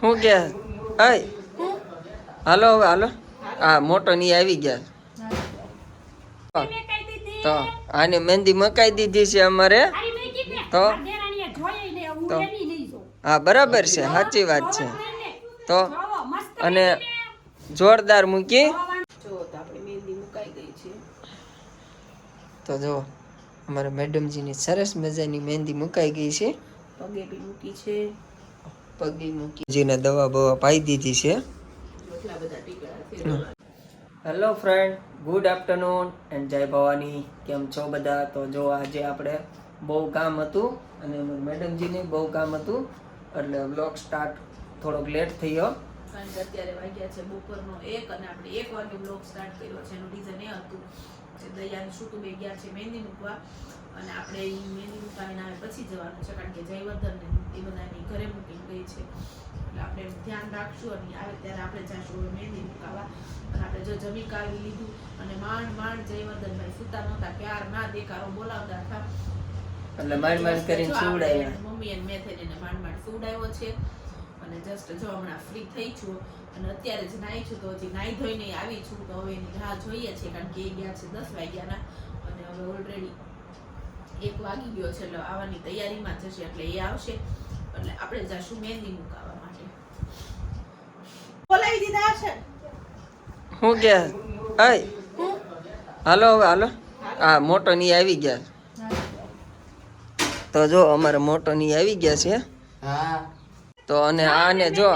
શું કે અય હાલો હવે હાલો. હા મોટો ની આવી ગયા તો આને મહેંદી મકાઈ દીધી છે અમારે તો હા બરાબર છે સાચી વાત છે તો અને જોરદાર મૂકી તો જો અમારા મેડમજીની સરસ મજાની મહેંદી મુકાઈ ગઈ છે. પગે બી મૂકી છે. પગે મૂકી જીને દવા બવા પાઈ દીધી છે. Hello friend, good afternoon and જય ભવાની. કેમ છો બધા? તો જો આજે આપણે બહુ કામ હતું અને મેડમજીને બહુ કામ હતું એટલે વ્લોગ સ્ટાર્ટ થોડોક લેટ થયો. કારણ કે અત્યારે વાગ્યા છે બપોરનો 1 અને આપણે 1 વાગે વ્લોગ સ્ટાર્ટ કર્યો છે. એનું રીઝન એ હતું કે દયાને શુટુબે ગયા છે મહેંદી મૂકવા અને આપણે એ મહેંદી મૂકાવીને આવે પછી જવાનું છે કારણ કે જયવર્ધનને એ બધાની ઘરે મૂકીને ગઈ છે એટલે આપણે ધ્યાન રાખશું અને આવે ત્યારે આપણે જઈશું મહેંદી મૂકાવા. અને આપણે જો જમી કાવી લીધું અને માંડ જયવર્ધનભાઈ સુતા નહોતા, પ્યાર ના દેખારો બોલાવતા હતા એટલે માંડ કરીને સુવડાવ્યા. મમ્મી અને મેં થઈને માંડ સુવડાવ્યો છે અને જસ્ટ જો હમણાં ફ્રી થઈ છું અને અત્યારે જ નાહી છું. તો હજી નાહી ધોઈને આવી છું તો હવે એની રાહ જોઈએ છે કારણ કે એ ગયા છે 10 વાગ્યાના અને હવે ઓલરેડી 1 વાગી ગયો છે એટલે આવવાની તૈયારીમાં જશે એટલે એ આવશે એટલે આપણે જઈશું મહેંદી મુકાવવા માટે. બોલાવી દીધા છે. શું કે અય હાલો હવે હાલો. હા મોટો ની આવી ગયા તો જો અમારે મોટો ની આવી ગયા છે. હા તો અને આને જો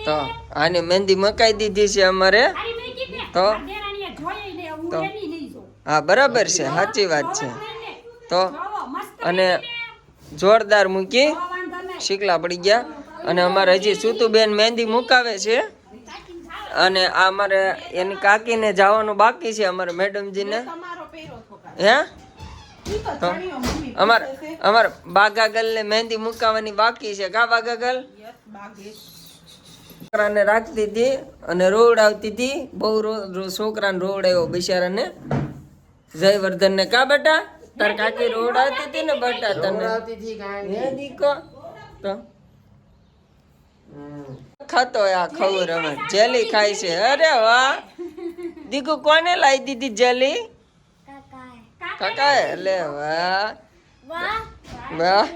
તો આને મહેંદી મકાઈ દીધી છે અમારે તો હા બરાબર છે સાચી વાત છે તો અને જોરદાર મૂકી શીકલા પડી ગયા અને અમારે હજી સુતુબેન મહેંદી મુકાવે છે અને આ અમારે એની કાકીને જવાનું બાકી છે અમારે મેડમજીને. હે તો અમારે બાગાગલ ને મહેંદી મુકાવાની બાકી છે. કા બાગાગલ છોકરાને રાખતી હતી અને રોવડાવતી હતી બહુ છોકરાને રોવડાવ્યો બિચારાને જયવર્ધન ને. કા બેટા તાર કાકી રોવડાવતી હતી ને બેટા તને દીકો તો ખાતો આ ખબર અમે જેલી ખાય છે. અરે વાહ દીકુ કોને લાવી દીધી જેલી? કાકા એટલે વાહ વાહ.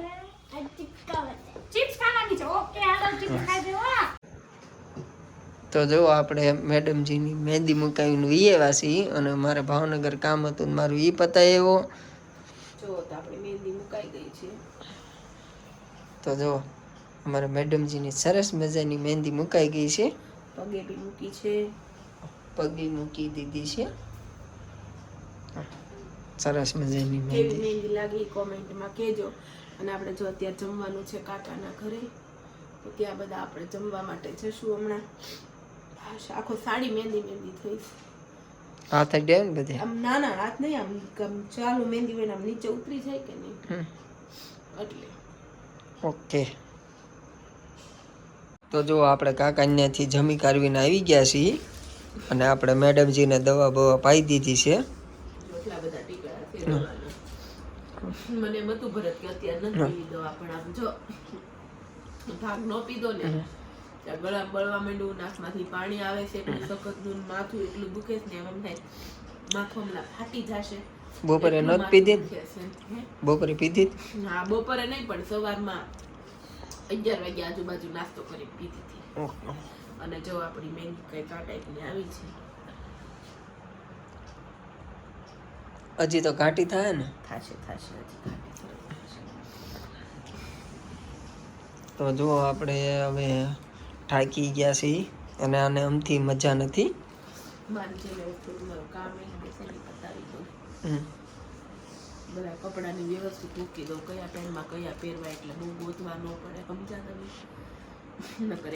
તો જો આપણે મેડમજીની મહેંદી મુકાવીને વિયેવા છીએ અને મારે ભાવનગર કામ હતું ને મારું ઈ પતાવ્યો. જો તો આપણે મહેંદી મુકાઈ ગઈ છે. તો જો અમારે મેડમજીની સરસ મજાની મહેંદી મુકાઈ ગઈ છે. પગે બી મૂકી છે. પગે મૂકી દીધી છે. સરસ મજાની કેવી મહેંદી લાગી કોમેન્ટમાં કહેજો. અને આપણે જો અત્યારે જમવાનું છે કાકાના ઘરે તો ત્યાં બધા આપણે જમવા માટે જશું હમણાં. આખો સાડી મહેંદી થઈ. હાથ અડ્યા ને બધે આમ ના હાથ નહીં આમ ચાલુ મહેંદી હોય આમ નીચે ઉતરી જાય કે નહીં એટલે ઓકે. તો જો આપણે કાકાન્યાથી જમી કાઢવીને આવી ગયા છીએ અને આપણે મેડમજીને દવા બવા પાઈ દીધી છે. એટલા બધા ટીકડા ફેરવવાના મને બધું ભરત કે અત્યારે નથી પીવી દવા પણ આમ જો ભાગ નો પીધો ને ગળા બળવા માંડ્યું, નાકમાંથી પાણી આવે છે એટલું સખતનું, માથું એટલું દુખે છે ને એમ થાય માથું હમણાં ફાટી જશે. બપોરે નથી પીધી? બપોરે પીધી? હા બપોરે નહીં પણ સવારમાં 11 વાગ્યા આજુબાજુ નાસ્તો કરી પીધી હતી. અને જો આપણી મહેંદી કઈ કાટાઈને આવી છે. હજી તો ઘાટી થાય ને? થશે હજી ઘાટી. તો જો આપણે હવે થાકી ગયા છીએ અને આને અમથી મજા નથી. બધા કપડાની વ્યવસ્થિત મૂકી દો કયા ટાઈમમાં કયા પહેરવા એટલે બહુ ગોતવા ન પડે. સમજા તમે?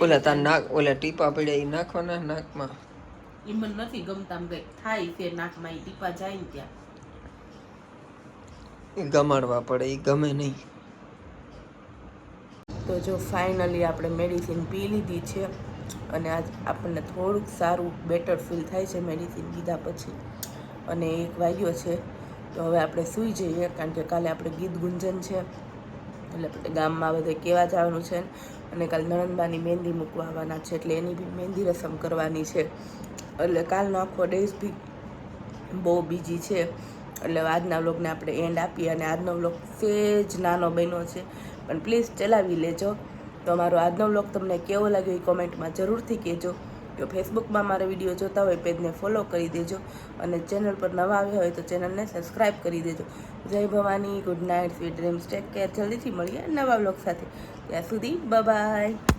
ઓલા તાર નાક ઓલા ટીપા પડ્યા એ નાખવાના નાકમાં. એ મને નથી ગમતા. કંઈક થાય છે નાકમાં એ ટીપા જાય ને ત્યાં એ ગમાડવા પડે, એ ગમે નહીં. તો જો ફાઇનલી આપણે મેડિસિન પી લીધી છે અને આજ આપણને થોડુંક સારું બેટર ફીલ થાય છે મેડિસિન લીધા પછી. અને 1 વાગ્યો છે તો હવે આપણે સૂઈ જઈએ કારણ કે કાલે આપણે ગીત ગુંજન છે એટલે આપણે ગામમાં બધે કહેવા જવાનું છે. અને કાલ નણંદબાની મહેંદી મૂકવા આવવાના છે, એટલે એની બી મહેંદી રસમ કરવાની છે. એટલે કાલનો આખો ડેઝ બી બહુ બીજી છે. એટલે આજના વ્લોગને આપણે એન્ડ આપીએ. અને આજનો વ્લોગ સેજ નાનો બન્યો છે, પણ પ્લીઝ ચલાવી લેજો. તો અમારો આજનો વ્લોગ તમને કેવો લાગ્યો એ કોમેન્ટમાં જરૂરથી કહેજો. જો ફેસબુકમાં મારા વિડીયો જોતા હોય પેજને ફોલો કરી દેજો, અને ચેનલ પર નવા આવ્યા હોય તો ચેનલને સબસ્ક્રાઈબ કરી દેજો. જય Bhavani, good night, sweet dreams, take care. જલ્દીથી મળીએ નવા વ્લોગ સાથે. ત્યાં સુધી બાય.